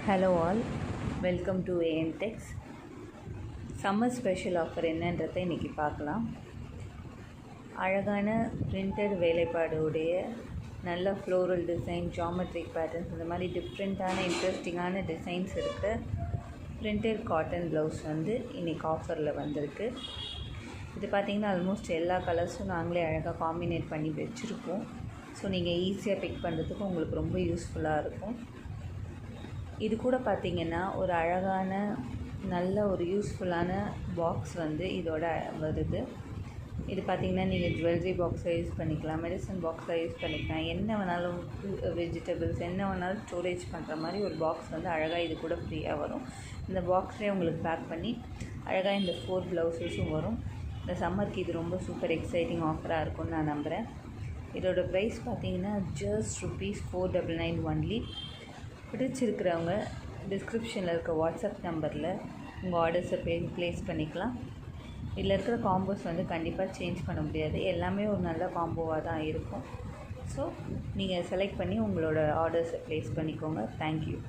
Hello all, welcome to ஏஎன்டெக்ஸ். Summer special offer என்னன்றதை இன்றைக்கி பார்க்கலாம். அழகான பிரிண்டட் வேலைப்பாடுடைய நல்ல ஃப்ளோரல் டிசைன், ஜாமெட்ரிக் பேட்டர்ன்ஸ், இந்த மாதிரி டிஃப்ரெண்ட்டான இன்ட்ரெஸ்டிங்கான டிசைன்ஸ் இருக்கிற பிரிண்டட் காட்டன் ப்ளவுஸ் இன்றைக்கி ஆஃபரில் வந்திருக்கு. இது பார்த்திங்கன்னா ஆல்மோஸ்ட் எல்லா கலர்ஸும் நாங்களே அழகாக காம்பினேட் பண்ணி வச்சுருக்கோம். ஸோ நீங்கள் ஈஸியாக பிக் பண்ணுறதுக்கு உங்களுக்கு ரொம்ப யூஸ்ஃபுல்லாக இருக்கும். இது கூட பார்த்திங்கன்னா ஒரு அழகான நல்ல ஒரு யூஸ்ஃபுல்லான பாக்ஸ் இதோட வருது. இது பார்த்திங்கன்னா நீங்கள் ஜுவல்லரி பாக்ஸை யூஸ் பண்ணிக்கலாம், மெடிசன் பாக்ஸை யூஸ் பண்ணிக்கலாம், என்ன வேணாலும் வெஜிடபிள்ஸ் என்ன வேணாலும் ஸ்டோரேஜ் பண்ணுற மாதிரி ஒரு பாக்ஸ் அழகாக இது கூட ஃப்ரீயாக வரும். இந்த பாக்ஸ்லேயே உங்களுக்கு பேக் பண்ணி அழகாக இந்த 4 ப்ளவுஸஸும் வரும். இந்த சம்மருக்கு இது ரொம்ப சூப்பர் எக்ஸைட்டிங் ஆஃபராக இருக்கும்னு நான் நம்புகிறேன். இதோட ப்ரைஸ் பார்த்திங்கன்னா ஜஸ்ட் ₹499 ஒன்லி. பிடிச்சிருக்கிறவங்க டிஸ்கிரிப்ஷனில் இருக்க வாட்ஸ்அப் நம்பரில் உங்கள் ஆர்டர்ஸை ப்ளேஸ் பண்ணிக்கலாம். இதில் இருக்கிற காம்போஸ் கண்டிப்பாக சேஞ்ச் பண்ண முடியாது, எல்லாமே ஒரு நல்ல காம்போவாக தான் இருக்கும். ஸோ நீங்கள் செலக்ட் பண்ணி உங்களோட ஆர்டர்ஸை ப்ளேஸ் பண்ணிக்கோங்க. தேங்க்யூ.